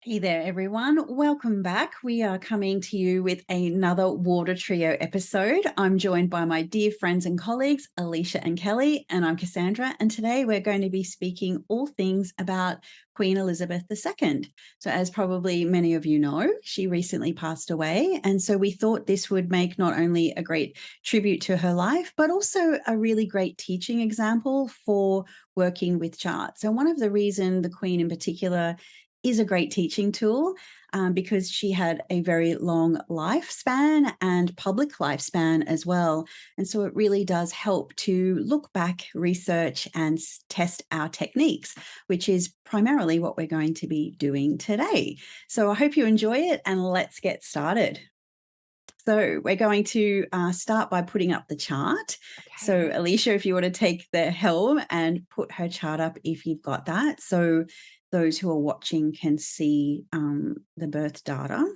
Hey there, everyone. Welcome back. We are coming to you with another Water Trio episode. I'm joined by my dear friends and colleagues, Alicia and Kelly, and I'm Cassandra. And today we're going to be speaking all things about Queen Elizabeth II. So as probably many of you know, she recently passed away. And so we thought this would make not only a great tribute to her life, but also a really great teaching example for working with charts. And one of the reasons the Queen in particular is a great teaching tool because she had a very long lifespan and public lifespan as well. And so it really does help to look back, research, and test our techniques, which is primarily what we're going to be doing today. So I hope you enjoy it, and let's get started. So we're going to start by putting up the chart. Okay. So Alicia, if you want to take the helm and put her chart up if you've got that. So those who are watching can see the birth data.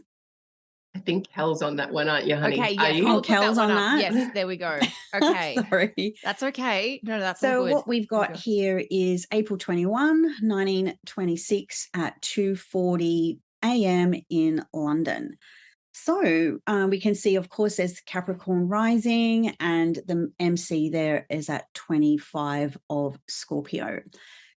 I think Kel's on that one, aren't you, honey? Okay, yes. Oh, Kel's on that? Yes, there we go. Okay. Sorry. That's okay. No, that's so all good. What we've got here is April 21, 1926 at 2:40 a.m. in London. So we can see, of course, there's Capricorn rising, and the MC there is at 25 of Scorpio.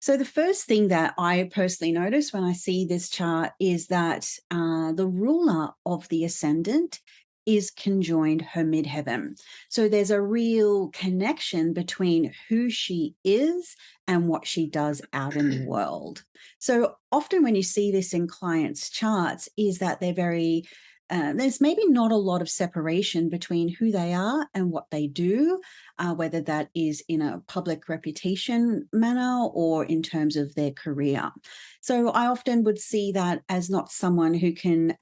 So the first thing that I personally notice when I see this chart is that the ruler of the ascendant is conjoined her midheaven. So there's a real connection between who she is and what she does out in the world. So often when you see this in clients' charts is that they're very there's maybe not a lot of separation between who they are and what they do, whether that is in a public reputation manner or in terms of their career. So I often would see that as not someone who can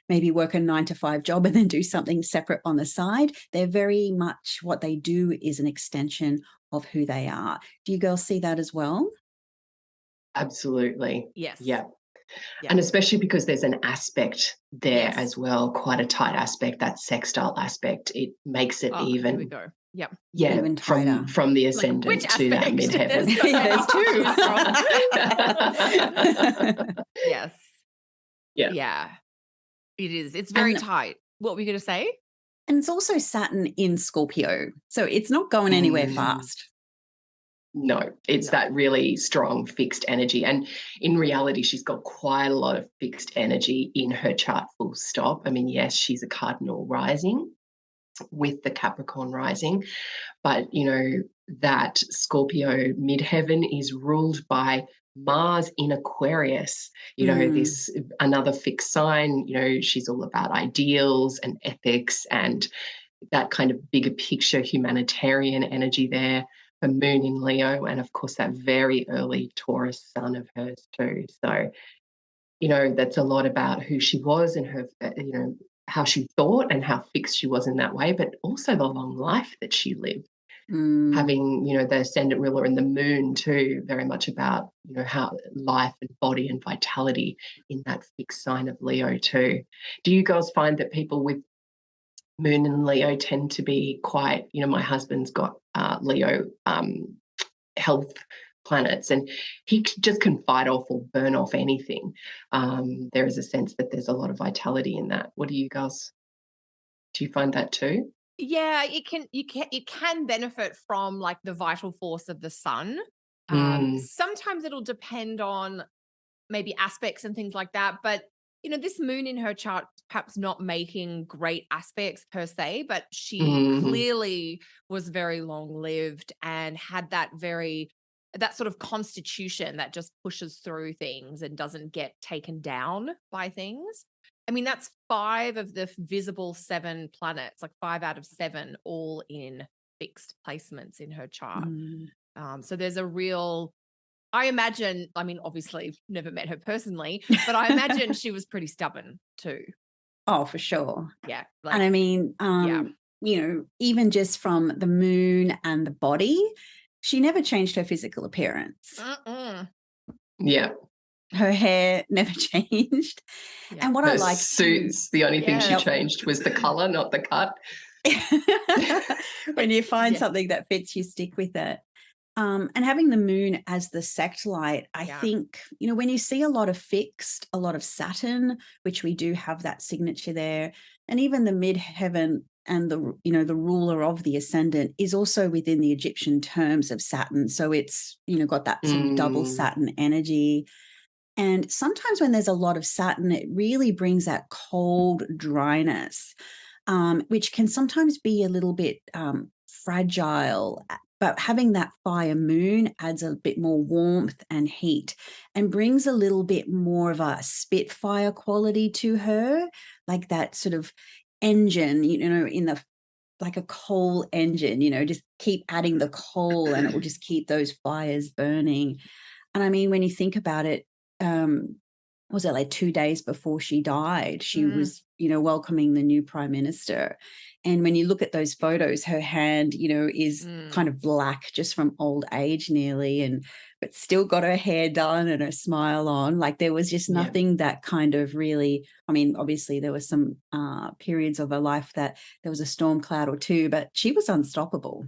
maybe work a 9-to-5 job and then do something separate on the side. They're very much what they do is an extension of who they are. Do you girls see that as well? Absolutely. Yes. Yeah. And especially because there's an aspect there as well, quite a tight aspect, that sextile aspect. It makes it even. Here we go. Yep. Yeah, even tighter. From the ascendant to that midheaven. There's two. Yes. Yeah. Yeah. It is. It's very tight. What were you going to say? And it's also Saturn in Scorpio. So it's not going anywhere fast. No, it's that really strong fixed energy. And in reality, she's got quite a lot of fixed energy in her chart, full stop. I mean, yes, she's a cardinal rising with the Capricorn rising, but, you know, that Scorpio midheaven is ruled by Mars in Aquarius, you know, this another fixed sign, you know, she's all about ideals and ethics and that kind of bigger picture humanitarian energy there. A moon in Leo, and of course that very early Taurus sun of hers too. So, you know, that's a lot about who she was and her, you know, how she thought and how fixed she was in that way, but also the long life that she lived. Having, you know, the ascendant ruler and the moon too, very much about, you know, how life and body and vitality in that fixed sign of Leo too. Do you girls find that people with Moon and Leo tend to be quite, you know, my husband's got Leo health planets and he just can fight off or burn off anything. There is a sense that there's a lot of vitality in that. What do you guys, do you find that too? Yeah, it can benefit from like the vital force of the sun. Sometimes it'll depend on maybe aspects and things like that, but you know, this moon in her chart, perhaps not making great aspects per se, but she clearly was very long-lived and had that sort of constitution that just pushes through things and doesn't get taken down by things. I mean, that's 5 of the visible 7 planets, like 5 out of 7, all in fixed placements in her chart. So there's a real... I imagine, I mean, obviously never met her personally, but I imagine she was pretty stubborn too. Oh, for sure. Yeah. And I mean, you know, even just from the moon and the body, she never changed her physical appearance. Yeah. Her hair never changed. Yeah. And what her I like suits, the only thing she changed was the color, not the cut. When you find something that fits, you stick with it. And having the moon as the sect light, I Yeah. think, when you see a lot of fixed, a lot of Saturn, which we do have that signature there, and even the midheaven and the ruler of the ascendant is also within the Egyptian terms of Saturn. So it's, got that sort of double Saturn energy. And sometimes when there's a lot of Saturn, it really brings that cold dryness, which can sometimes be a little bit fragile. But having that fire moon adds a bit more warmth and heat and brings a little bit more of a spitfire quality to her, like that sort of engine, like a coal engine, just keep adding the coal and it will just keep those fires burning. And I mean, when you think about it, was it like 2 days before she died, she was, welcoming the new prime minister. And when you look at those photos, her hand, is kind of black just from old age nearly, but still got her hair done and her smile on. Like there was just nothing that kind of really, I mean, obviously there was some periods of her life that there was a storm cloud or two, but she was unstoppable.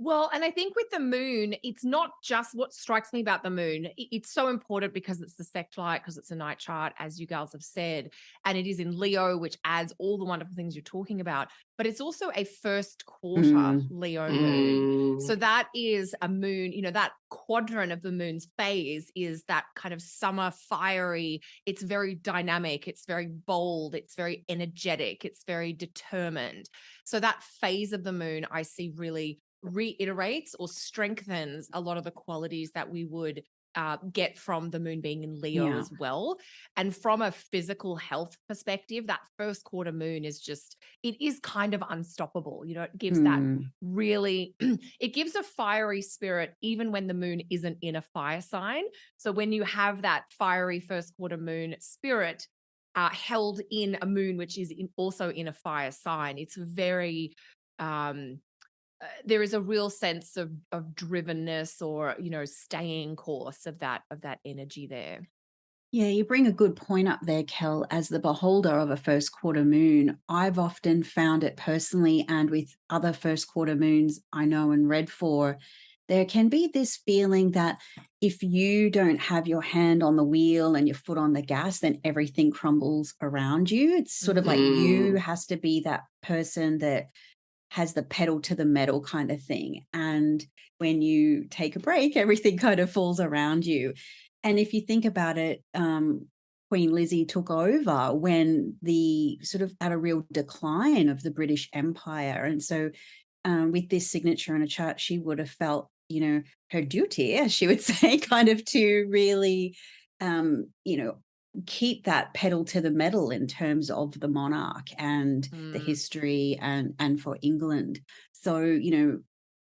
Well, and I think with the moon, it's not just what strikes me about the moon. It's so important because it's the sect light, because it's a night chart, as you girls have said, and it is in Leo, which adds all the wonderful things you're talking about. But it's also a first quarter Leo moon. So that is a moon, that quadrant of the moon's phase is that kind of summer fiery. It's very dynamic. It's very bold. It's very energetic. It's very determined. So that phase of the moon I see really reiterates or strengthens a lot of the qualities that we would get from the moon being in Leo as well. And from a physical health perspective, that first quarter moon is it is kind of unstoppable. It gives that really, it gives a fiery spirit even when the moon isn't in a fire sign. So when you have that fiery first quarter moon spirit held in a moon, which is also in a fire sign, it's very, there is a real sense of drivenness or staying course of that energy there. Yeah, you bring a good point up there, Kel. As the beholder of a first quarter moon, I've often found it personally and with other first quarter moons I know and read for, there can be this feeling that if you don't have your hand on the wheel and your foot on the gas, then everything crumbles around you. It's sort of like you has to be that person that has the pedal to the metal kind of thing. And when you take a break, everything kind of falls around you. And if you think about it, Queen Lizzie took over when the sort of at a real decline of the British Empire. And so with this signature in a chart, she would have felt, her duty, as she would say, kind of to really, keep that pedal to the metal in terms of the monarch and the history and for England. So,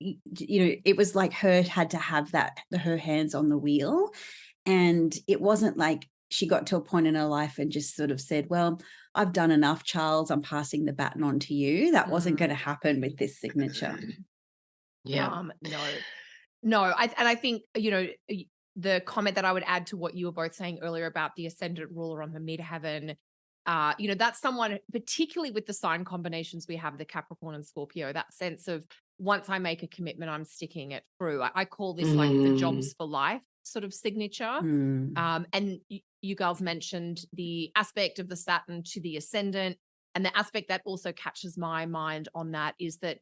it was like her had to have her hands on the wheel. And it wasn't like she got to a point in her life and just sort of said, well, I've done enough, Charles, I'm passing the baton on to you. That wasn't going to happen with this signature. No. I think, the comment that I would add to what you were both saying earlier about the ascendant ruler on the midheaven, that's someone, particularly with the sign combinations we have, the Capricorn and Scorpio, that sense of once I make a commitment, I'm sticking it through. I call this like the jobs for life sort of signature. And you girls mentioned the aspect of the Saturn to the ascendant, and the aspect that also catches my mind on that is that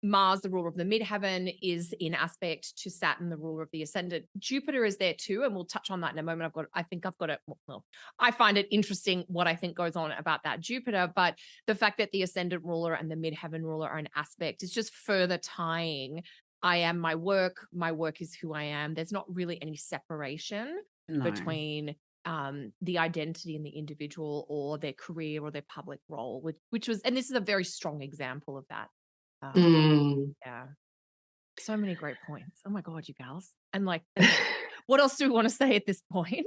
Mars, the ruler of the midheaven, is in aspect to Saturn, the ruler of the ascendant. Jupiter is there too, and we'll touch on that in a moment. I find it interesting what I think goes on about that Jupiter, but the fact that the ascendant ruler and the midheaven ruler are in aspect is just further tying. I am my work is who I am. There's not really any separation between the identity in the individual or their career or their public role, which was, and this is a very strong example of that. Yeah. So many great points. Oh my God, you gals. And what else do we want to say at this point?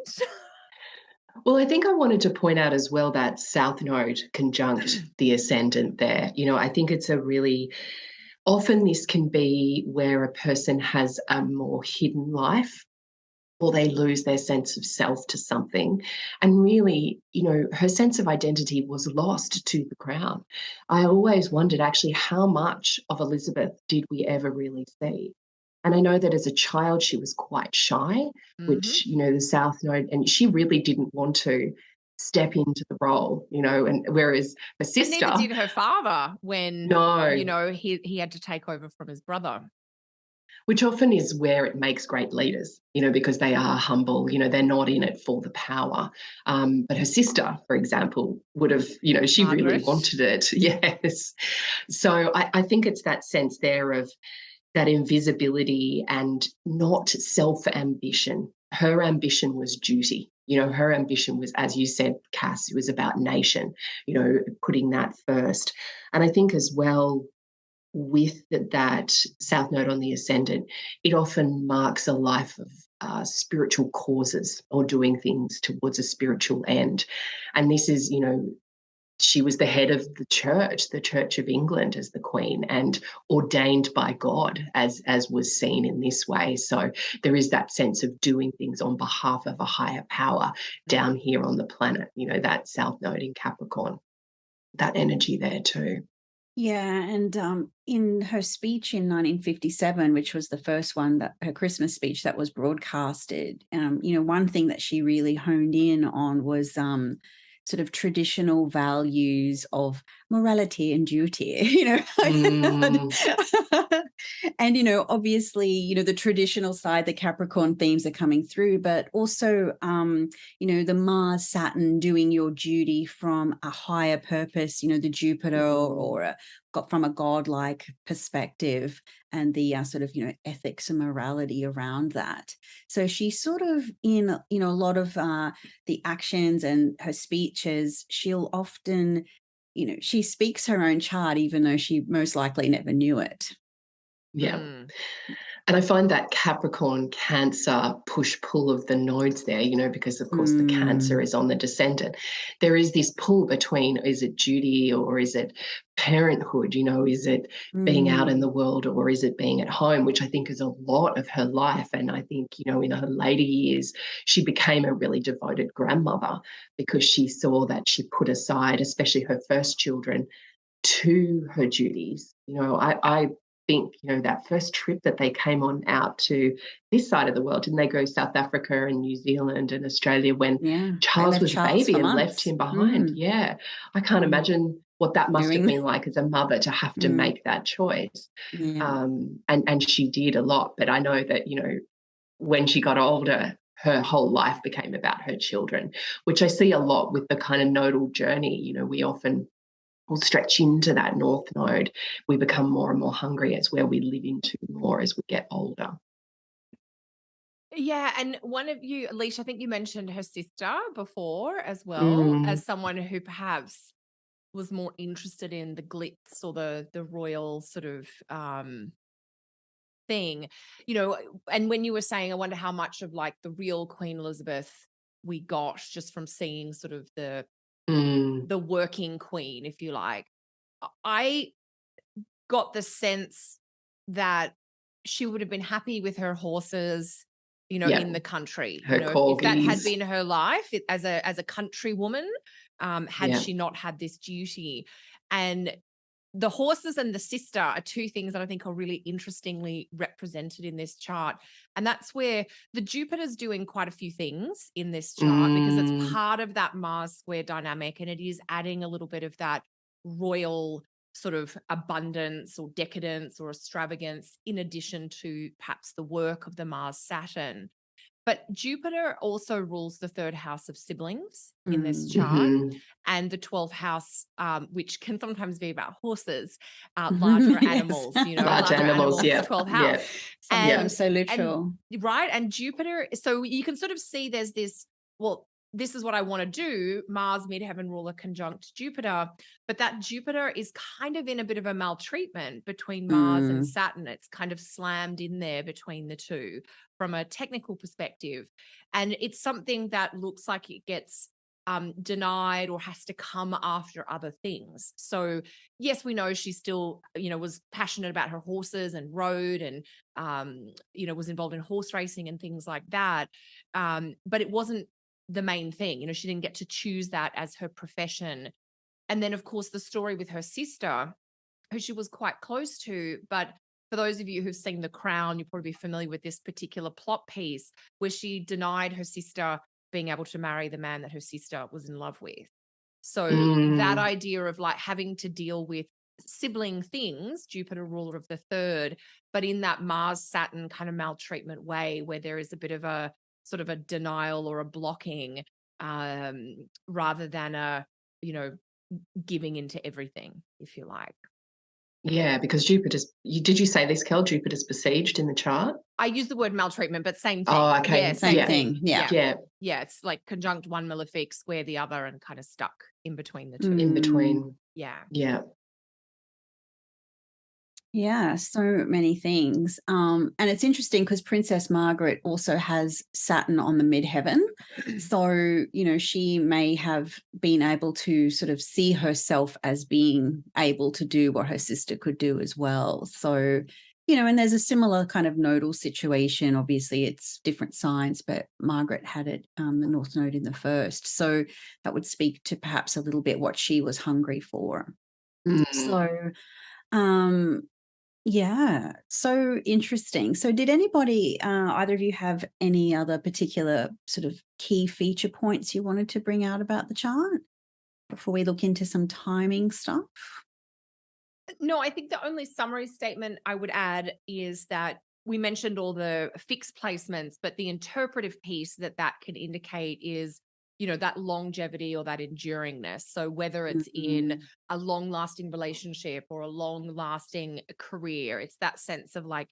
Well, I think I wanted to point out as well that South Node conjunct the ascendant there. I think it's often this can be where a person has a more hidden life, or they lose their sense of self to something. And really, her sense of identity was lost to the crown. I always wondered actually how much of Elizabeth did we ever really see? And I know that as a child, she was quite shy, Mhm. which, the South Node, and she really didn't want to step into the role, and whereas her And neither sister, did her father when, no, he had to take over from his brother. which often is where it makes great leaders, because they are humble, they're not in it for the power. But her sister, for example, would have, she really Margaret. wanted it. Yes. So I think it's that sense there of that invisibility and not self-ambition. Her ambition was duty. Her ambition was, as you said, Cass, it was about nation, putting that first. And I think as well, with that South Node on the ascendant, it often marks a life of spiritual causes or doing things towards a spiritual end. And this is, she was the head of the Church of England as the Queen, and ordained by God as was seen in this way. So there is that sense of doing things on behalf of a higher power down here on the planet, that South Node in Capricorn, that energy there too. Yeah, and in her speech in 1957, which was the first one, that her Christmas speech that was broadcasted, one thing that she really honed in on was sort of traditional values of morality and duty. Mm, And obviously, the traditional side, the Capricorn themes are coming through, but also the Mars Saturn, doing your duty from a higher purpose, the Jupiter, or got from a godlike perspective, and the sort of ethics and morality around that. So she's sort of in a lot of the actions and her speeches, she'll often she speaks her own chart, even though she most likely never knew it. yeah. Mm. And I find that Capricorn Cancer push pull of the nodes there, because of course the Cancer is on the descendant. There is this pull between, is it duty or is it parenthood? Is it being out in the world or is it being at home, which I think is a lot of her life. And I think, in her later years, she became a really devoted grandmother because she saw that she put aside, especially her first children, to her duties. I think, that first trip that they came on out to this side of the world, didn't they go South Africa and New Zealand and Australia when Yeah, they Charles left was a Charles baby for and left months. him behind? Yeah. I can't imagine what that must have Doing been like as a mother to have to make that choice. yeah. And she did a lot. But I know that, when she got older, her whole life became about her children, which I see a lot with the kind of nodal journey. We often will stretch into that north node. We become more and more hungry. It's where we live into more as we get older. Yeah, and one of you, Alicia, I think you mentioned her sister before as well, Mm, as someone who perhaps was more interested in the glitz or the royal sort of thing, and when you were saying, I wonder how much of like the real Queen Elizabeth we got just from seeing sort of mm, the working queen, if you like. I got the sense that she would have been happy with her horses, yeah, in the country. her If that had corgis. been her life as a country woman, had Yeah. she not had this duty. And the horses and the sister are two things that I think are really interestingly represented in this chart. And that's where the Jupiter's doing quite a few things in this chart because it's Mm, part of that Mars square dynamic, and it is adding a little bit of that royal sort of abundance or decadence or extravagance in addition to perhaps the work of the Mars Saturn. But Jupiter also rules the third house of siblings in this chart, mhm. and the 12th house, which can sometimes be about horses, larger Yes. animals, Large larger animals. animals, Yeah. 12th house. Yeah. Yeah. Sometimes so And literal. right. And Jupiter, so you can sort of see there's this, well, this is what I want to do. Mars, midheaven ruler, conjunct Jupiter. But that Jupiter is kind of in a bit of a maltreatment between Mars and Saturn. It's kind of slammed in there between the two from a technical perspective. And it's something that looks like it gets denied or has to come after other things. So yes, we know she still, was passionate about her horses and rode and, was involved in horse racing and things like that. But it wasn't the main thing. She didn't get to choose that as her profession. And then, of course, the story with her sister, who she was quite close to, but for those of you who've seen The Crown, you'll probably be familiar with this particular plot piece where she denied her sister being able to marry the man that her sister was in love with. So that idea of like having to deal with sibling things, Jupiter ruler of the third, but in that Mars Saturn kind of maltreatment way where there is a bit of a sort of a denial or a blocking rather than a, giving into everything, if you like. Yeah, because did you say this, Kel? Jupiter's besieged in the chart? I use the word maltreatment, but same thing. Oh, okay. Yeah, same thing. Yeah. Yeah, it's like conjunct one malefic, square the other, and kind of stuck in between the two. In between. Yeah. Yeah. Yeah, so many things. And it's interesting because Princess Margaret also has Saturn on the midheaven. So, she may have been able to sort of see herself as being able to do what her sister could do as well. So, and there's a similar kind of nodal situation. Obviously, it's different signs, but Margaret had it, the North Node in the first. So that would speak to perhaps a little bit what she was hungry for. So, yeah, so interesting. So did anybody, either of you have any other particular sort of key feature points you wanted to bring out about the chart before we look into some timing stuff? No, I think the only summary statement I would add is that we mentioned all the fixed placements, but the interpretive piece that can indicate is, that longevity or that enduringness. So whether it's in a long-lasting relationship or a long-lasting career, it's that sense of like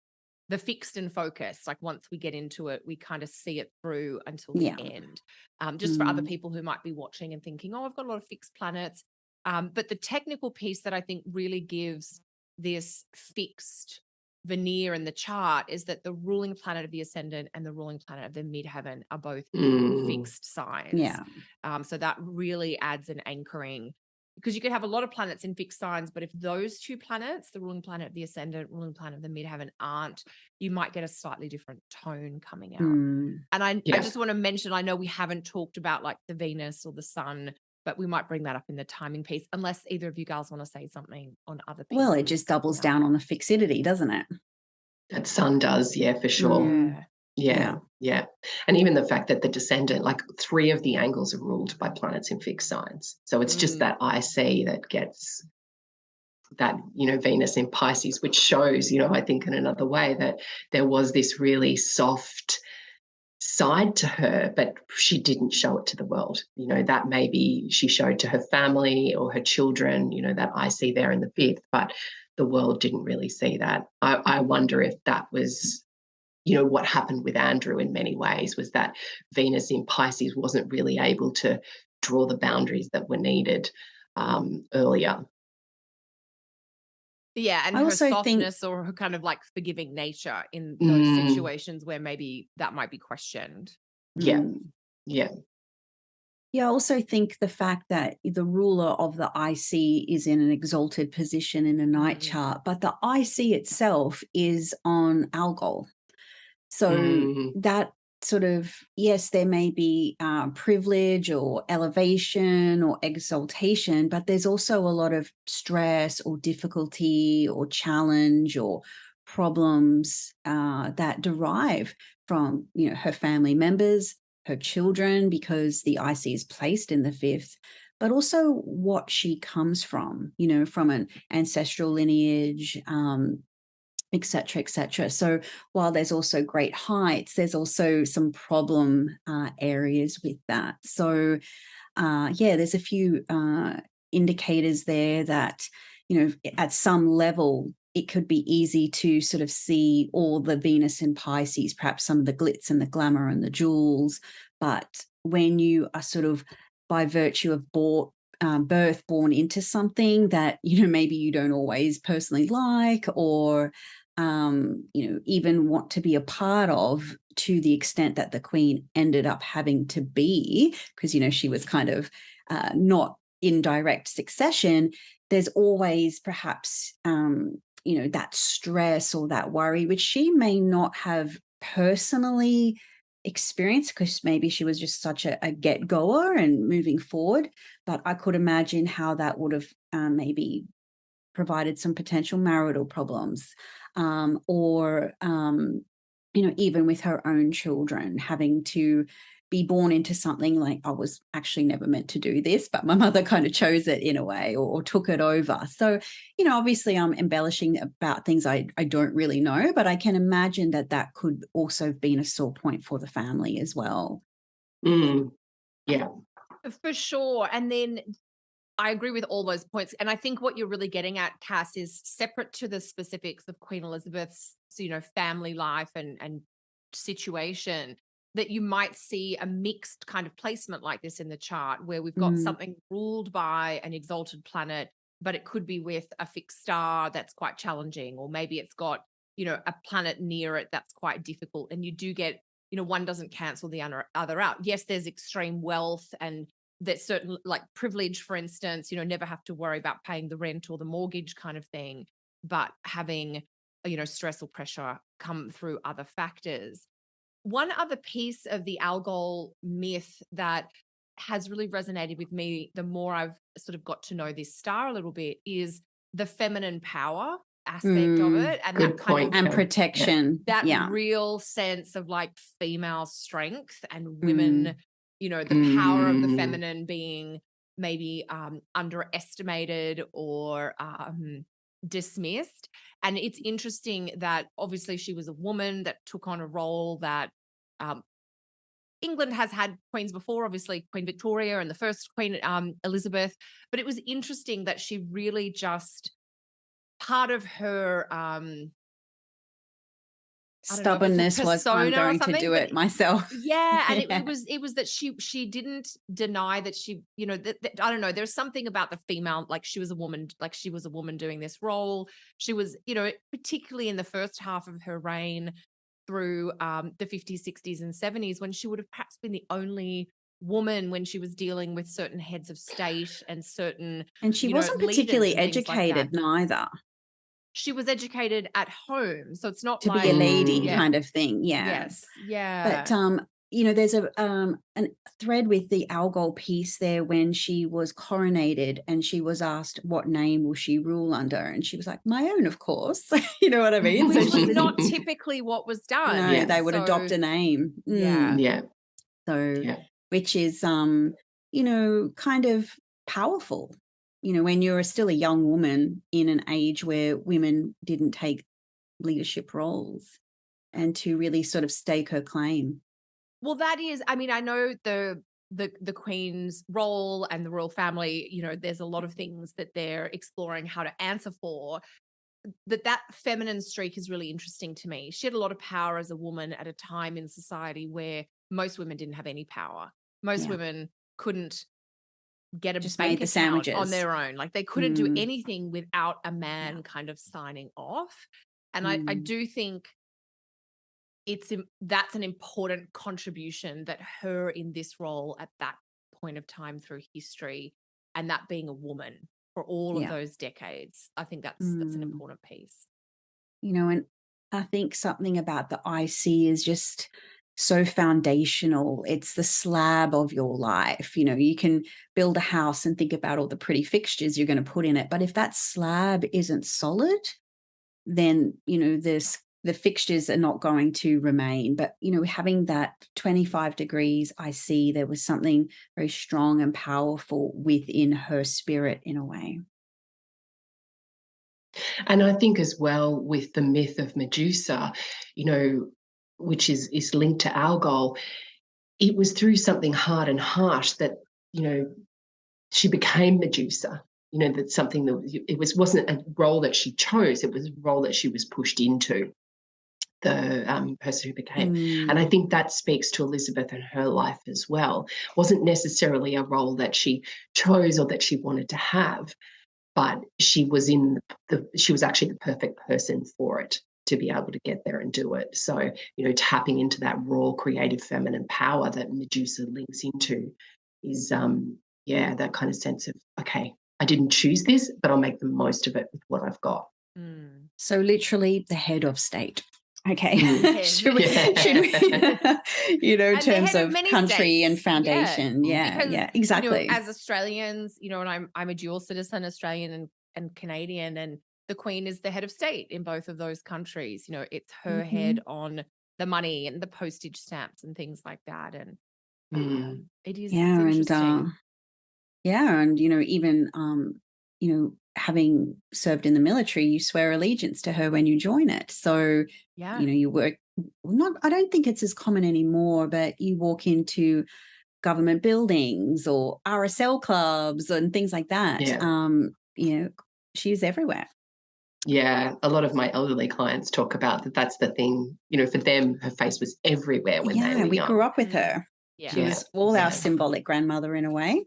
the fixed and focused. Like once we get into it, we kind of see it through until the end. Just for other people who might be watching and thinking, oh, I've got a lot of fixed planets. But the technical piece that I think really gives this fixed veneer in the chart is that the ruling planet of the ascendant and the ruling planet of the midheaven are both fixed signs. Yeah. So that really adds an anchoring, because you could have a lot of planets in fixed signs, but if those two planets, the ruling planet of the ascendant, ruling planet of the midheaven, aren't, you might get a slightly different tone coming out. And I just want to mention, I know we haven't talked about like the Venus or the Sun, but we might bring that up in the timing piece, unless either of you guys want to say something on other pieces. Well, it just doubles down on the fixity, doesn't it? That Sun does, yeah, for sure. Yeah. And even the fact that the descendant, like 3 of the angles are ruled by planets in fixed signs. So it's just that IC that gets that, Venus in Pisces, which shows, I think in another way that there was this really soft side to her, but she didn't show it to the world. That maybe she showed to her family or her children, that I see there in the 5th, but the world didn't really see that. I wonder if that was, what happened with Andrew in many ways, was that Venus in Pisces wasn't really able to draw the boundaries that were needed earlier. Yeah, and her softness or her kind of like forgiving nature in those situations where maybe that might be questioned. Yeah, I also think the fact that the ruler of the IC is in an exalted position in a night chart, but the IC itself is on Algol. So that sort of, yes, there may be privilege or elevation or exaltation, but there's also a lot of stress or difficulty or challenge or problems that derive from, her family members, her children, because the IC is placed in the 5th, but also what she comes from, from an ancestral lineage, et cetera, et cetera. So while there's also great heights, there's also some problem areas with that. So there's a few indicators there that, at some level, it could be easy to sort of see all the Venus in Pisces, perhaps some of the glitz and the glamour and the jewels. But when you are sort of, by virtue of birth, born into something that, maybe you don't always personally like, or even want to be a part of, to the extent that the Queen ended up having to be, because, she was kind of not in direct succession, there's always perhaps, that stress or that worry, which she may not have personally experienced because maybe she was just such a get-goer and moving forward. But I could imagine how that would have maybe provided some potential marital problems, or even with her own children, having to be born into something like, I was actually never meant to do this, but my mother kind of chose it in a way, or took it over. So, obviously I'm embellishing about things I don't really know, but I can imagine that could also have been a sore point for the family as well. Yeah. For sure. And then I agree with all those points. And I think what you're really getting at, Cass, is separate to the specifics of Queen Elizabeth's, family life and situation, that you might see a mixed kind of placement like this in the chart, where we've got something ruled by an exalted planet, but it could be with a fixed star that's quite challenging, or maybe it's got, a planet near it that's quite difficult. And you do get, one doesn't cancel the other out. Yes, there's extreme wealth and there's certain, like, privilege, for instance, never have to worry about paying the rent or the mortgage kind of thing, but having, stress or pressure come through other factors. One other piece of the Algol myth that has really resonated with me, the more I've sort of got to know this star a little bit, is the feminine power aspect of it, and Good that kind point, of and protection. that Yeah. real sense of like female strength and women, the power of the feminine being maybe underestimated or dismissed. And it's interesting that obviously she was a woman that took on a role that England has had queens before, obviously Queen Victoria and the first Queen Elizabeth, but it was interesting that she really just, part of her stubbornness was, I'm going to do it myself. Yeah, and it was that she didn't deny that she, that I don't know, there's something about the female, like she was a woman doing this role. She was, particularly in the first half of her reign through the 50s, 60s and 70s, when she would have perhaps been the only woman when she was dealing with certain heads of state and certain, and she wasn't particularly educated neither. She was educated at home, so it's not to like be a lady kind of thing. Yeah. Yes. Yeah. But there's a thread with the Algol piece there when she was coronated and she was asked what name will she rule under, and she was like, my own, of course. You know what I mean? Which was not typically what was done. No, yes. They would adopt a name. Yeah. So which is kind of powerful. When you're still a young woman in an age where women didn't take leadership roles, and to really sort of stake her claim. Well, that is, I mean, I know the Queen's role and the royal family, there's a lot of things that they're exploring how to answer for. That feminine streak is really interesting to me. She had a lot of power as a woman at a time in society where most women didn't have any power. Most women couldn't get a bank account on their own. Like they couldn't do anything without a man kind of signing off. And I do think that's an important contribution, that her in this role at that point of time through history, and that being a woman for all of those decades, I think that's an important piece. And I think something about the IC is just so foundational. It's the slab of your life. You can build a house and think about all the pretty fixtures you're going to put in it, but if that slab isn't solid, then the fixtures are not going to remain. But having that 25 degrees, I see there was something very strong and powerful within her spirit in a way. And I think as well with the myth of Medusa, which is linked to Algol, it was through something hard and harsh that, she became Medusa. That's something that it wasn't a role that she chose, it was a role that she was pushed into, the person who became. And I think that speaks to Elizabeth and her life as well. Wasn't necessarily a role that she chose or that she wanted to have, but she was she was actually the perfect person for it, to be able to get there and do it. So, tapping into that raw, creative, feminine power that Medusa links into is, that kind of sense of, okay, I didn't choose this, but I'll make the most of it with what I've got. So literally the head of state. Okay. Should we, in terms of country states. And foundation. Yeah, because, exactly. As Australians, and I'm a dual citizen, Australian and Canadian, and the Queen is the head of state in both of those countries. You know, it's her Mm-hmm. head on the money and the postage stamps and things like that. And it is Yeah, it's interesting. And you know, even you know, having served in the military, you swear allegiance to her when you join it. So Yeah. you know, you work I don't think it's as common anymore, but you walk into government buildings or RSL clubs and things like that. Yeah. You know, she's everywhere. Yeah, a lot of my elderly clients talk about that. That's the thing, you know, for them, her face was everywhere when they were We young. grew up with her. Yeah. She was all our symbolic grandmother in a way.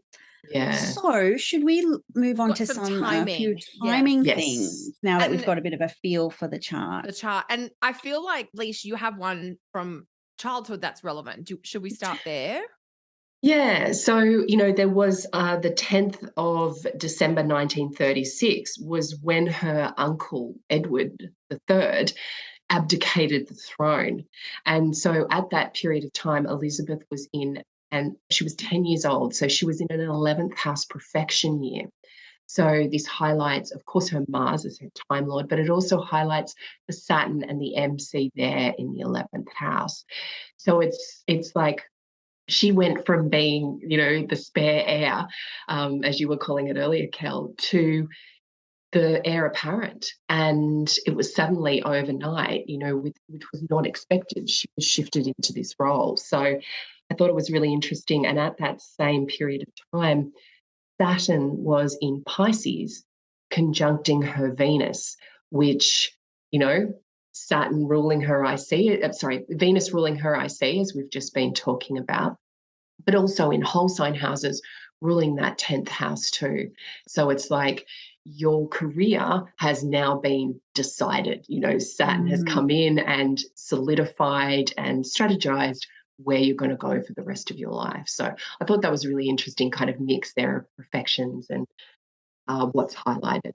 Yeah. So should we move on Got to a few timing. timing Yes. things now that And we've got a bit of a feel for the chart? the chart. And I feel like, Leash, you have one from childhood that's relevant. Should we start there? Yeah, so, you know, there was the 10th of December 1936 was when her uncle, Edward III, abdicated the throne. And so at that period of time, Elizabeth was in, and she was 10 years old, so she was in an 11th house profection year. So this highlights, of course, her Mars as her Time Lord, but it also highlights the Saturn and the MC there in the 11th house. So it's like, she went from being, you know, the spare heir, as you were calling it earlier, Kel, to the heir apparent. And it was suddenly overnight, you know, which was not expected. She was shifted into this role. So I thought it was really interesting. And at that same period of time, Saturn was in Pisces, conjuncting her Venus, which, you know, Saturn ruling her Venus ruling her IC, as we've just been talking about, but also in whole sign houses ruling that 10th house too. So it's like your career has now been decided. You know, Saturn has come in and solidified and strategized where you're going to go for the rest of your life. So I thought that was a really interesting kind of mix there of perfections and what's highlighted.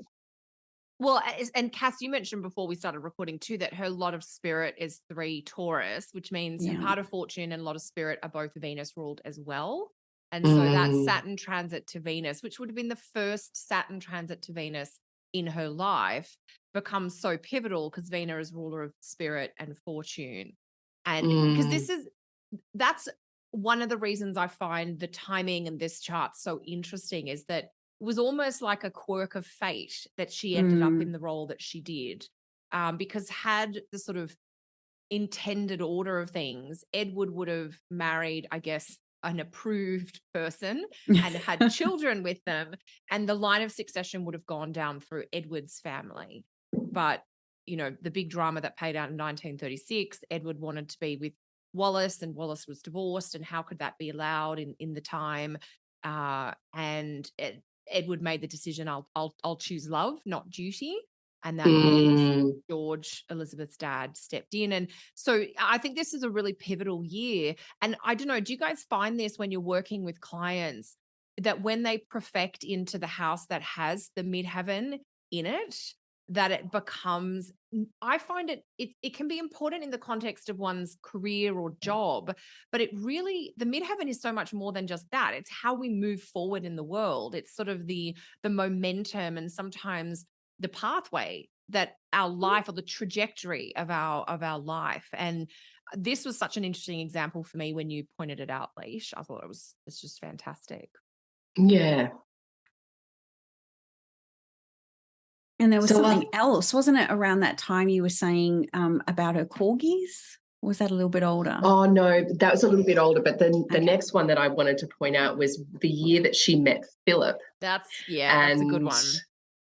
Well, and Cass, you mentioned before we started recording too that her lot of spirit is 3 Taurus, which means her part of fortune and lot of spirit are both Venus ruled as well. And so that Saturn transit to Venus, which would have been the first Saturn transit to Venus in her life, becomes so pivotal because Venus is ruler of spirit and fortune. And because that's one of the reasons I find the timing in this chart so interesting, is that it was almost like a quirk of fate that she ended up in the role that she did. Because had the sort of intended order of things, Edward would have married, I guess, an approved person and had children with them, and the line of succession would have gone down through Edward's family. But, you know, the big drama that played out in 1936, Edward wanted to be with Wallis, and Wallis was divorced, and how could that be allowed in the time? And Edward made the decision, I'll choose love, not duty. And that meant George, Elizabeth's dad, stepped in. And so I think this is a really pivotal year. And I don't know, do you guys find this when you're working with clients, that when they perfect into the house that has the midheaven in it, that it becomes, I find it can be important in the context of one's career or job, but it really, the midheaven is so much more than just that. It's how we move forward in the world. It's sort of the momentum and sometimes the pathway that our life, or the trajectory of our life. And this was such an interesting example for me when you pointed it out, Leash. I thought it's just fantastic. Yeah. And there was something else, wasn't it, around that time you were saying about her corgis? Or was that a little bit older? Oh, no, that was a little bit older. But then the next one that I wanted to point out was the year that she met Philip. That's a good one.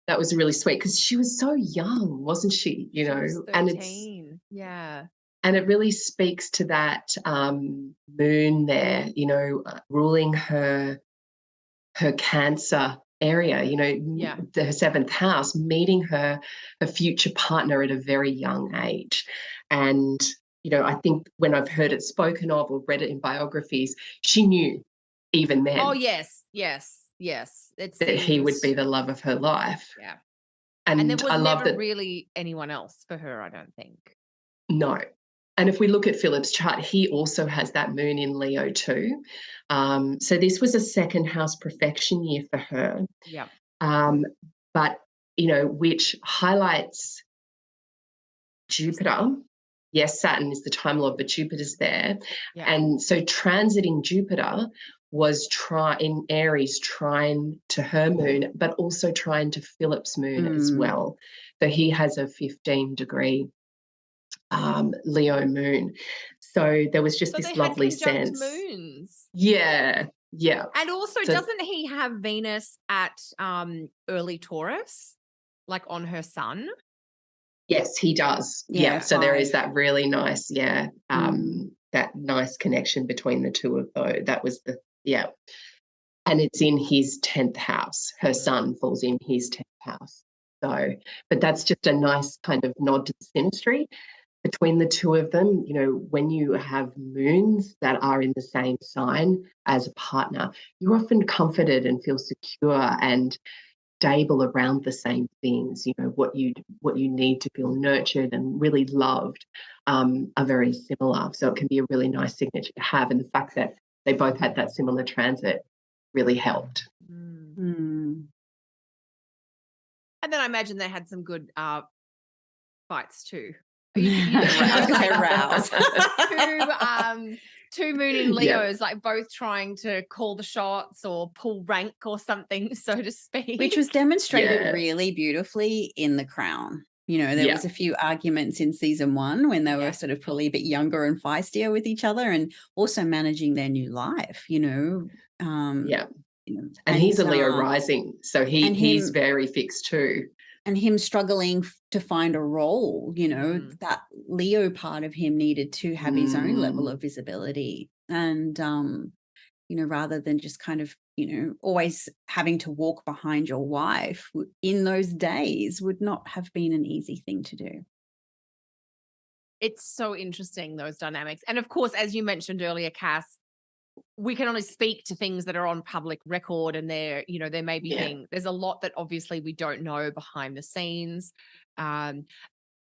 That was really sweet because she was so young, wasn't she? You know, was 13. And it really speaks to that moon there, you know, ruling her Cancer area, you know, her 7th house, meeting her future partner at a very young age. And, you know, I think when I've heard it spoken of or read it in biographies, she knew even then. Oh, yes. That he would be the love of her life. Yeah. And there was I love never that, really anyone else for her, I don't think. No. And if we look at Philip's chart, he also has that moon in Leo too. So this was a 2nd house perfection year for her. Yeah. But which highlights Jupiter. Yes, Saturn is the time lord, but Jupiter's there. Yeah. And so transiting Jupiter was in Aries, trying to her moon, but also trying to Philip's moon as well. So he has a 15-degree Leo moon. So there was just this lovely sense. Moons. Yeah. Yeah. And also, doesn't he have Venus at early Taurus, like on her sun? Yes, he does. Yeah. So there is that really nice, that nice connection between the two of those. That was and it's in his 10th house. Her sun falls in his 10th house. So, but that's just a nice kind of nod to the synastry between the two of them. When you have moons that are in the same sign as a partner, you're often comforted and feel secure and stable around the same things. What you need to feel nurtured and really loved are very similar. So it can be a really nice signature to have. And the fact that they both had that similar transit really helped. And then I imagine they had some good fights too. Two moon in Leos, like both trying to call the shots or pull rank or something, so to speak. Which was demonstrated really beautifully in The Crown. There was a few arguments in season 1 when they were sort of probably a bit younger and feistier with each other, and also managing their new life, And he's a Leo rising, so he's very fixed too. And him struggling to find a role, that Leo part of him needed to have his own level of visibility. And, rather than just kind of, always having to walk behind your wife in those days would not have been an easy thing to do. It's so interesting, those dynamics. And of course, as you mentioned earlier, Cass, we can only speak to things that are on public record, and there may be there's a lot that obviously we don't know behind the scenes.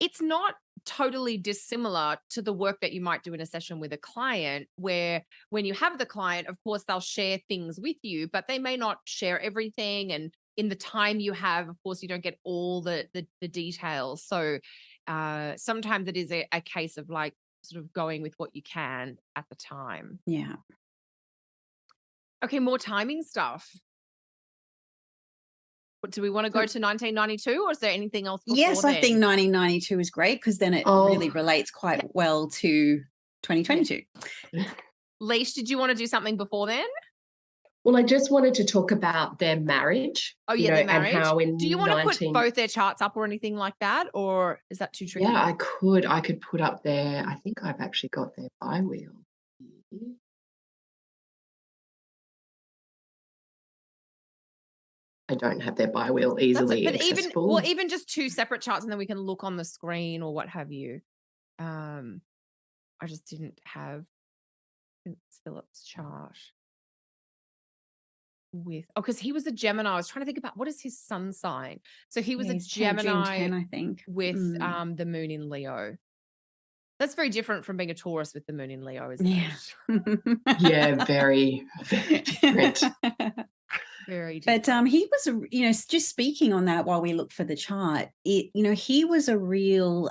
It's not totally dissimilar to the work that you might do in a session with a client, where when you have the client, of course, they'll share things with you, but they may not share everything. And in the time you have, of course, you don't get all the details. So sometimes it is a case of like sort of going with what you can at the time. Yeah. Okay, more timing stuff. But do we want to go to 1992, or is there anything else before Yes, then? I think 1992 is great, because then it really relates quite well to 2022. Leash, did you want to do something before then? Well, I just wanted to talk about their marriage. Oh, yeah, their marriage. And how do you want to put both their charts up or anything like that, or is that too tricky? Yeah, I could. I could put up their, I think I've actually got their bi-wheel. I don't have their bi-wheel easily accessible. Even just two separate charts, and then we can look on the screen or what have you. I just didn't have Philip's chart because he was a Gemini. I was trying to think about what is his sun sign. So he was a Gemini, June 10, I think, with the moon in Leo. That's very different from being a Taurus with the moon in Leo, isn't it? Yeah, very, very different. Very different. But he was, just speaking on that while we look for the chart, he was a real,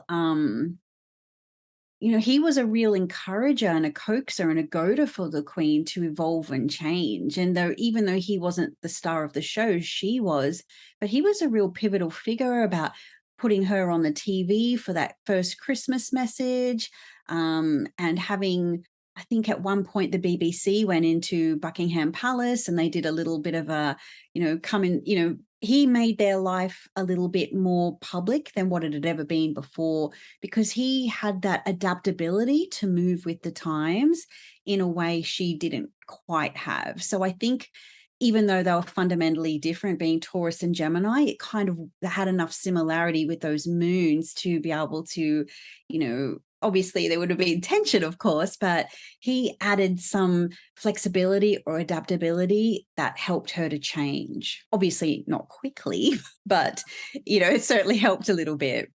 he was a real encourager and a coaxer and a goader for the Queen to evolve and change. And even though he wasn't the star of the show, she was, but he was a real pivotal figure about putting her on the TV for that first Christmas message, and having, I think at one point the BBC went into Buckingham Palace and they did a little bit of a, he made their life a little bit more public than what it had ever been before, because he had that adaptability to move with the times in a way she didn't quite have. So I think even though they were fundamentally different, being Taurus and Gemini, it kind of had enough similarity with those moons to be able to, obviously there would have been tension, of course, but he added some flexibility or adaptability that helped her to change. Obviously not quickly, but, it certainly helped a little bit.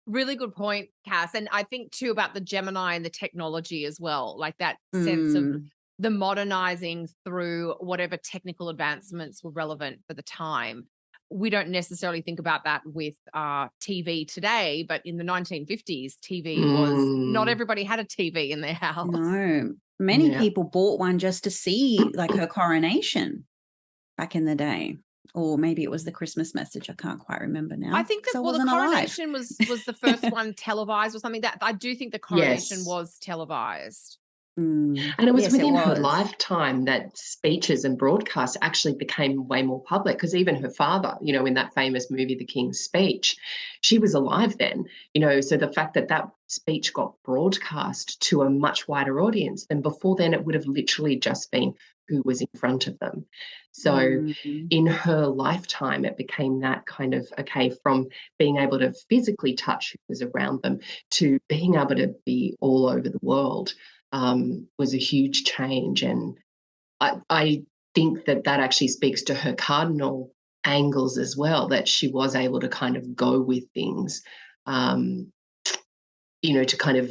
Really good point, Cass. And I think too about the Gemini and the technology as well, like that sense of the modernizing through whatever technical advancements were relevant for the time. we don't necessarily think about that with TV today, but in the 1950s, TV was, not everybody had a TV in their house. No, many people bought one just to see like her coronation back in the day. Or maybe it was the Christmas message. I can't quite remember now. I think that, well, the coronation was the first one televised or something. That I do think the coronation was televised. And it was within her lifetime that speeches and broadcasts actually became way more public, because even her father, you know, in that famous movie, The King's Speech, she was alive then, you know, so the fact that that speech got broadcast to a much wider audience than before then, it would have literally just been who was in front of them. So in her lifetime, it became that kind of, okay, from being able to physically touch who was around them to being able to be all over the world. Was a huge change. And I think that that actually speaks to her cardinal angles as well, that she was able to kind of go with things, you know, to kind of,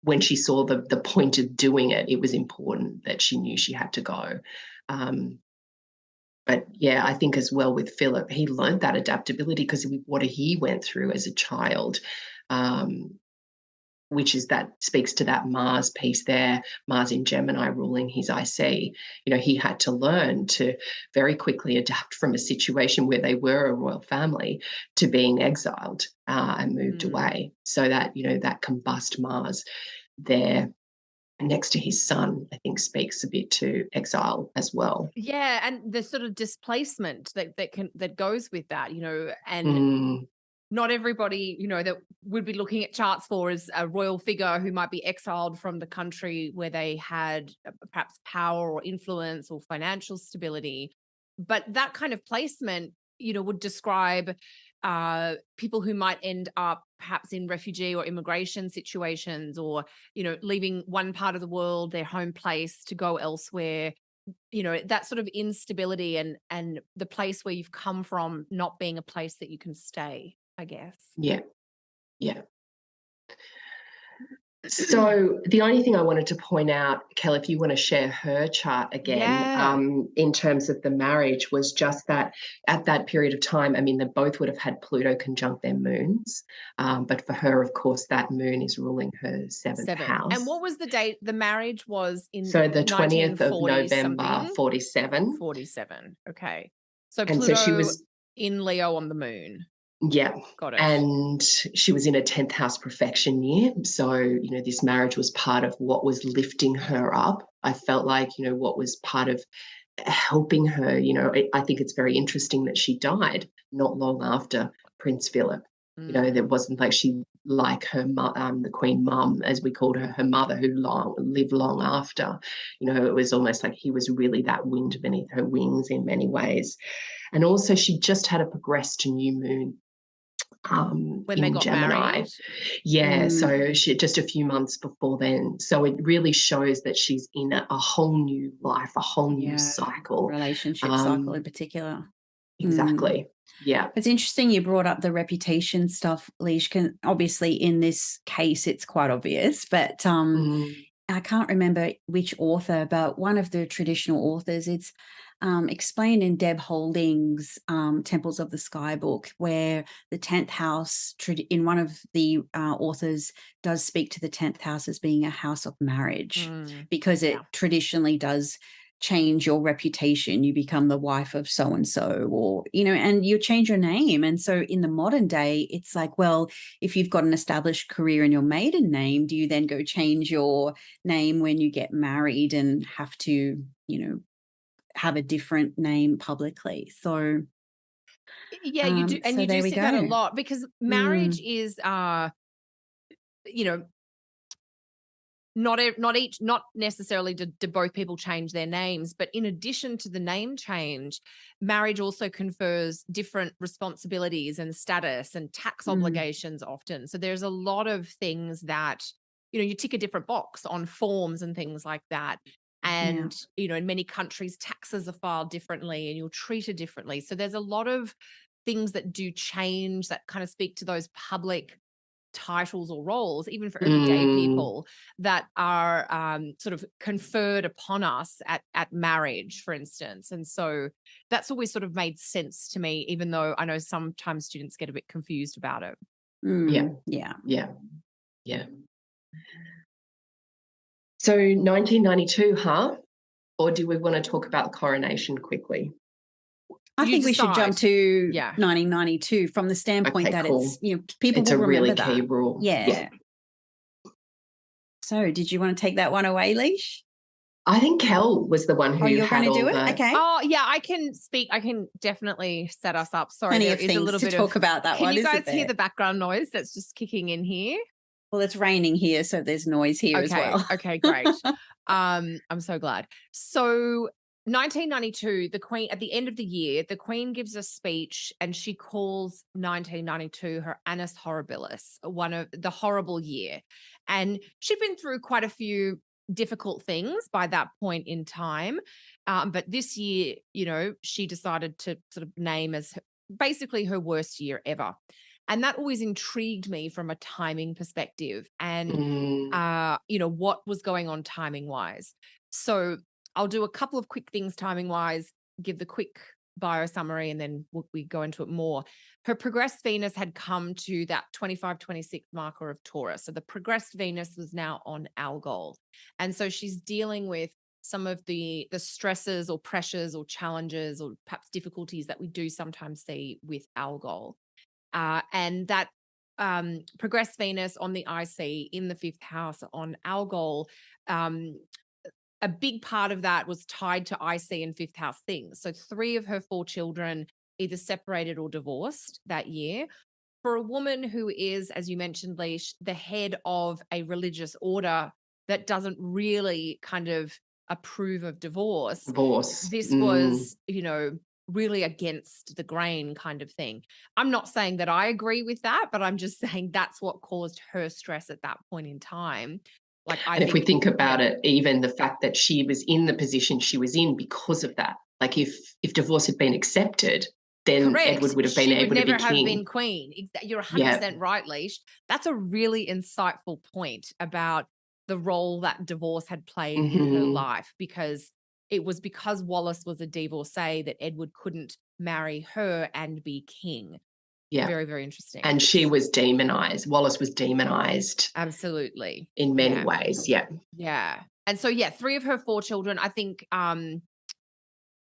when she saw the point of doing it, it was important that she knew she had to go. But yeah, I think as well with Philip, he learned that adaptability because of what he went through as a child. Which is that speaks to that Mars piece there, Mars in Gemini ruling his IC. You know, he had to learn to very quickly adapt from a situation where they were a royal family to being exiled and moved away. So that, you know, that combust Mars there next to his son, I think speaks a bit to exile as well. Yeah, and the sort of displacement that goes with that, you know, and not everybody, you know, that would be looking at charts for is a royal figure who might be exiled from the country where they had perhaps power or influence or financial stability. But that kind of placement, you know, would describe people who might end up perhaps in refugee or immigration situations, or, you know, leaving one part of the world, their home place, to go elsewhere. You know, that sort of instability and the place where you've come from not being a place that you can stay, I guess. Yeah. So the only thing I wanted to point out, Kelly, if you want to share her chart again, in terms of the marriage, was just that at that period of time, I mean, they both would have had Pluto conjunct their moons. But for her, of course, that moon is ruling her seventh house. And what was the date? The marriage was in so the 20th of November, something? 47. 47. Okay. So And Pluto so she was in Leo on the moon. Yeah. Got it. And she was in a 10th house perfection year. So, you know, this marriage was part of what was lifting her up. I felt like, you know, what was part of helping her, you know, I think it's very interesting that she died not long after Prince Philip. You know, there wasn't like she, like her, the Queen Mum, as we called her mother, who lived long after. You know, it was almost like he was really that wind beneath her wings in many ways. And also she just had a progressed new moon when they got Gemini. married. So she just a few months before then. So it really shows that she's in a whole new life, a whole new cycle. Relationship cycle in particular. Exactly. Yeah. It's interesting you brought up the reputation stuff, Leash. Obviously in this case it's quite obvious, but I can't remember which author, but one of the traditional authors, it's explained in Deb Holding's Temples of the Sky book, where the 10th house, in one of the authors, does speak to the 10th house as being a house of marriage, because it traditionally does change your reputation. You become the wife of so-and-so, or, you know, and you change your name. And so in the modern day, it's like, well, if you've got an established career in your maiden name, do you then go change your name when you get married and have to, you know, have a different name publicly? So yeah, you do. And so you do see that a lot, because marriage is you know, not necessarily do both people change their names, but in addition to the name change, marriage also confers different responsibilities and status and tax obligations often. So there's a lot of things that, you know, you tick a different box on forms and things like that. And, you know, in many countries, taxes are filed differently and you're treated differently. So there's a lot of things that do change that kind of speak to those public titles or roles, even for everyday people, that are sort of conferred upon us at marriage, for instance. And so that's always sort of made sense to me, even though I know sometimes students get a bit confused about it. Yeah. So 1992, huh? Or do we want to talk about the coronation quickly? I think we should jump to 1992 from the standpoint that it's, people will remember that. It's a really key rule. Yeah. So did you want to take that one away, Leash? I think Kel was the one who you're had going to do all it? Okay. Oh, yeah, I can speak. I can definitely set us up. Sorry, Plenty there of is things a little to bit talk about that one. Can you guys isn't hear there? the background noise that's just kicking in here? Well, it's raining here, so there's noise here as well. Okay, great. I'm so glad. So 1992, the Queen, at the end of the year, the Queen gives a speech and she calls 1992 her annus horribilis, one of the horrible year. And she'd been through quite a few difficult things by that point in time. But this year, she decided to sort of name as basically her worst year ever. And that always intrigued me from a timing perspective and, what was going on timing wise. So I'll do a couple of quick things timing wise, give the quick bio summary, and then we go into it more. Her progressed Venus had come to that 25-26 marker of Taurus. So the progressed Venus was now on Algol. And so she's dealing with some of the stresses or pressures or challenges or perhaps difficulties that we do sometimes see with Algol. And that progressed Venus on the IC in the 5th house on Algol, a big part of that was tied to IC and 5th house things. So 3 of her 4 children either separated or divorced that year. For a woman who is, as you mentioned, Leash, the head of a religious order that doesn't really kind of approve of divorce. This was, really against the grain kind of thing. I'm not saying that I agree with that, but I'm just saying that's what caused her stress at that point in time. If we think about it, even the fact that she was in the position she was in because of that, like if divorce had been accepted, then Correct. Edward would have been able to be king. She would never have been queen. You're 100% right, Leash. That's a really insightful point about the role that divorce had played in her life, because it was because Wallace was a divorcee that Edward couldn't marry her and be king. Yeah. Very, very interesting. And she was demonized. Wallace was demonized. Absolutely. In many ways. Yeah. Yeah. And so, 3 of her 4 children, I think Anne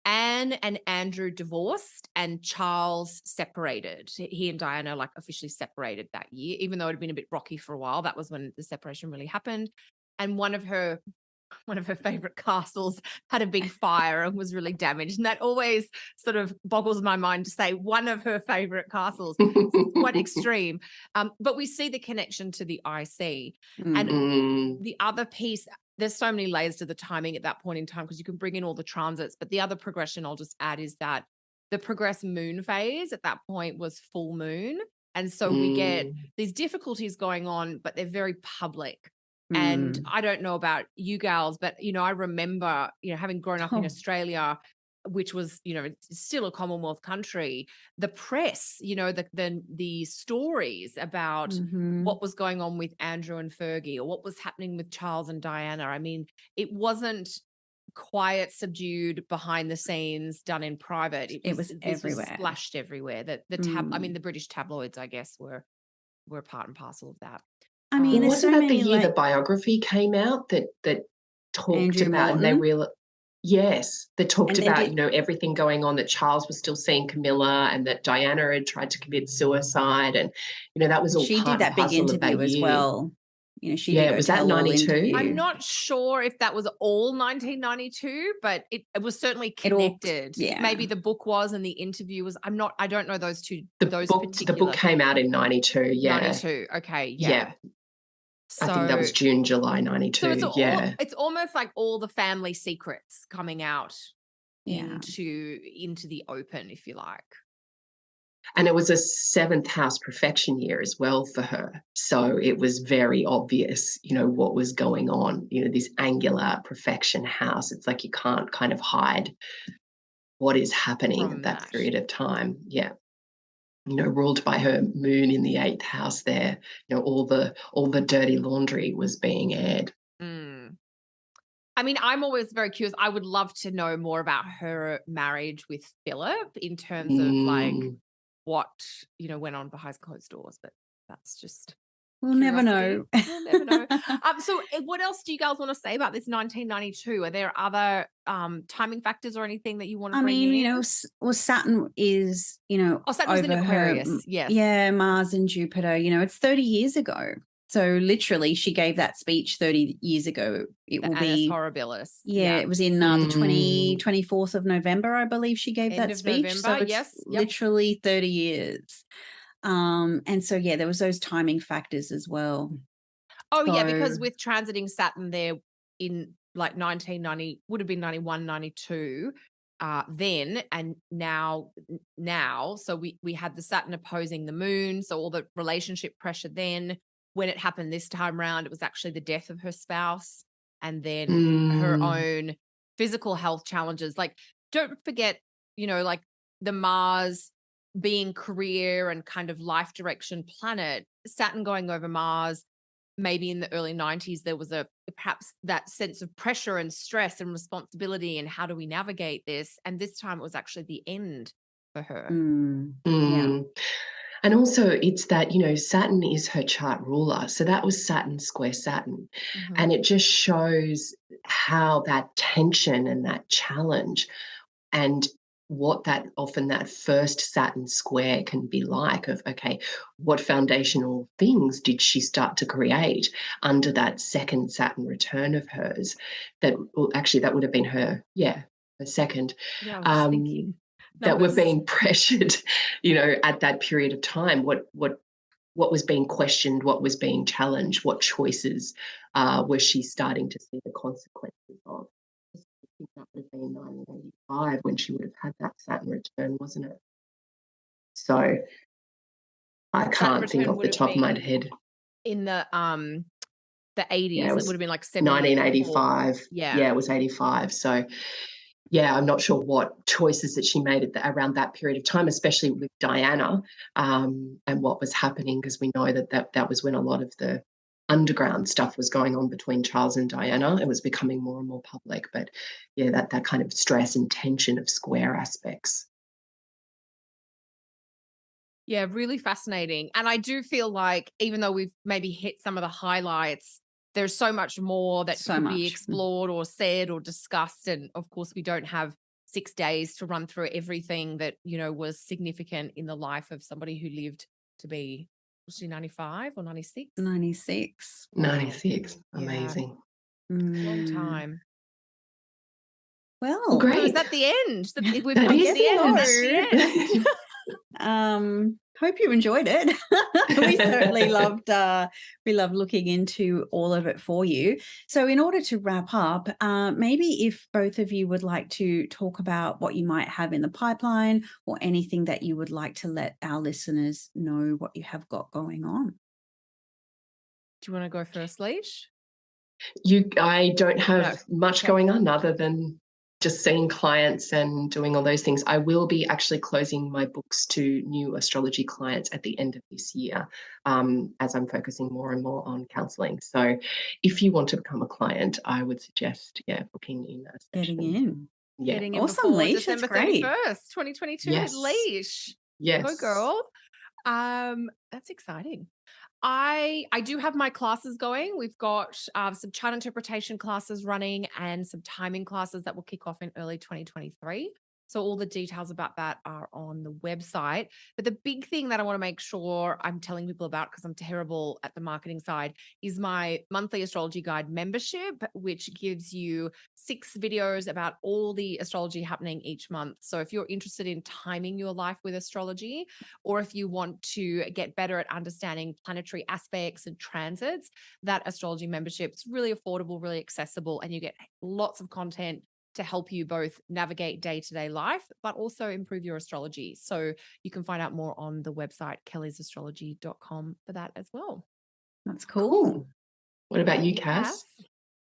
and Andrew divorced and Charles separated. He and Diana officially separated that year, even though it had been a bit rocky for a while. That was when the separation really happened. And one of her favorite castles had a big fire and was really damaged. And that always sort of boggles my mind to say one of her favorite castles. It's quite extreme. But we see the connection to the IC. And the other piece, there's so many layers to the timing at that point in time because you can bring in all the transits. But the other progression I'll just add is that the progressed moon phase at that point was full moon. And so we get these difficulties going on, but they're very public. And I don't know about you gals, but, I remember, having grown up in Australia, which was, it's still a Commonwealth country, the press, the stories about what was going on with Andrew and Fergie or what was happening with Charles and Diana. I mean, it wasn't quiet, subdued, behind the scenes, done in private. It was everywhere. Was splashed everywhere. The British tabloids, I guess, were part and parcel of that. I mean, wasn't that the year the biography came out that talked Andrew about, Morton. and that talked about, everything going on, that Charles was still seeing Camilla and that Diana had tried to commit suicide. And, that was all she part did that big interview as well. She did was that 92? I'm not sure if that was all 1992, but it was certainly connected. Maybe the book was and the interview was. I don't know those two. The book came out in 92. Yeah. 92. Okay. Yeah. So, I think that was June, July 92. So it's almost like all the family secrets coming out into the open, if you like. And it was a 7th house profection year as well for her. So it was very obvious, what was going on, this angular profection house. It's like you can't kind of hide what is happening at that period of time. Yeah. ruled by her moon in the 8th house there. All the dirty laundry was being aired. I mean, I'm always very curious. I would love to know more about her marriage with Philip in terms of like what, went on behind closed doors, but that's just we'll never know. We'll never know. So what else do you guys want to say about this 1992? Are there other timing factors or anything that you want to bring in? Well, Saturn is, Saturn was in over Aquarius. Yes. Yeah, Mars and Jupiter, it's 30 years ago. So literally she gave that speech 30 years ago. It will Annus be Horribilis. Yeah, it was in the 24th of November, I believe she gave that speech. November, So it's yes. literally 30 years. And so, there was those timing factors as well. Oh, yeah, because with transiting Saturn there in like 1990, would have been 91, 92 then, and now. So we had the Saturn opposing the moon, so all the relationship pressure then. When it happened this time around, it was actually the death of her spouse and then her own physical health challenges. Like, don't forget, like the Mars being career and kind of life direction planet, Saturn going over Mars, maybe in the early 90s, there was perhaps that sense of pressure and stress and responsibility and how do we navigate this? And this time it was actually the end for her. Yeah. And also it's that, Saturn is her chart ruler. So that was Saturn square Saturn. And it just shows how that tension and that challenge and what that first Saturn square can be like of, okay, what foundational things did she start to create under that second Saturn return of hers? That would have been her second. Yeah, I was thinking. That were being pressured, at that period of time. What was being questioned, what was being challenged, what choices was she starting to see the consequences of? I think that would have been 1985 when she would have had that Saturn return, wasn't it? So I can't think off the top of my head. In the 80s, it would have been like 1985. Yeah, it was 85. So I'm not sure what choices that she made around that period of time, especially with Diana, and what was happening, because we know that was when a lot of the underground stuff was going on between Charles and Diana. It was becoming more and more public, but that kind of stress and tension of square aspects. Yeah, really fascinating. And I do feel like even though we've maybe hit some of the highlights, there's so much more that could be explored or said or discussed. And of course, we don't have 6 days to run through everything that, was significant in the life of somebody who lived to be, was she 95 or 96? 96. 96. Amazing. Long time. Well, great. So is that the end? We've got to the end. That's the end. Hope you enjoyed it. We certainly loved looking into all of it for you. So in order to wrap up, maybe if both of you would like to talk about what you might have in the pipeline or anything that you would like to let our listeners know what you have got going on. Do you want to go first, Leash? I don't have much going on other than just seeing clients and doing all those things. I will be actually closing my books to new astrology clients at the end of this year, as I'm focusing more and more on counselling. So if you want to become a client, I would suggest, booking in a session. Getting in. Yeah. Getting in awesome, before Leash. December 31st, 2022. Yes. Leash. Yes. Go girl. That's exciting. I do have my classes going. We've got some chart interpretation classes running and some timing classes that will kick off in early 2023. So all the details about that are on the website. But the big thing that I want to make sure I'm telling people about, because I'm terrible at the marketing side, is my monthly astrology guide membership, which gives you 6 videos about all the astrology happening each month. So if you're interested in timing your life with astrology, or if you want to get better at understanding planetary aspects and transits, that astrology membership is really affordable, really accessible, and you get lots of content to help you both navigate day-to-day life, but also improve your astrology. So you can find out more on the website, kellysastrology.com, for that as well. That's cool. What about you, Cass?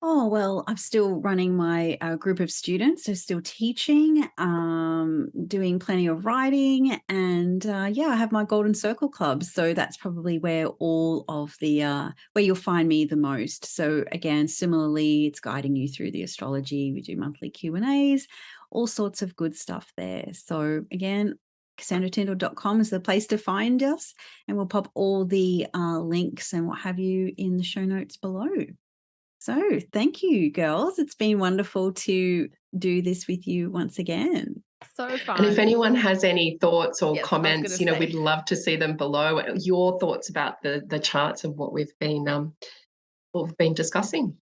Oh, well, I'm still running my group of students, so still teaching, doing plenty of writing, and yeah, I have my Golden Circle Club. So that's probably where all of the where you'll find me the most. So again, similarly, it's guiding you through the astrology. We do monthly Q&As, all sorts of good stuff there. So again, CassandraTindall.com is the place to find us, and we'll pop all the links and what have you in the show notes below. So thank you, girls. It's been wonderful to do this with you once again. So fun. And if anyone has any thoughts or Yes, comments, we'd love to see them below. Your thoughts about the charts of what we've been discussing.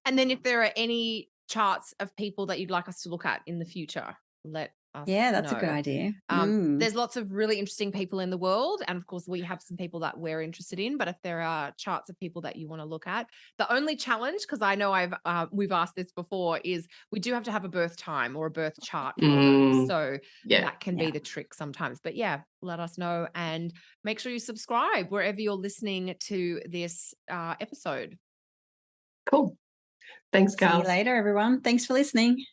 And then if there are any charts of people that you'd like us to look at in the future, let us Yeah, that's know. a good idea. There's lots of really interesting people in the world. And of course, we have some people that we're interested in. But if there are charts of people that you want to look at, the only challenge, because I know we've asked this before, is we do have to have a birth time or a birth chart for them. So that can be the trick sometimes. But yeah, let us know and make sure you subscribe wherever you're listening to this episode. Cool. Thanks, guys. See you later, everyone. Thanks for listening.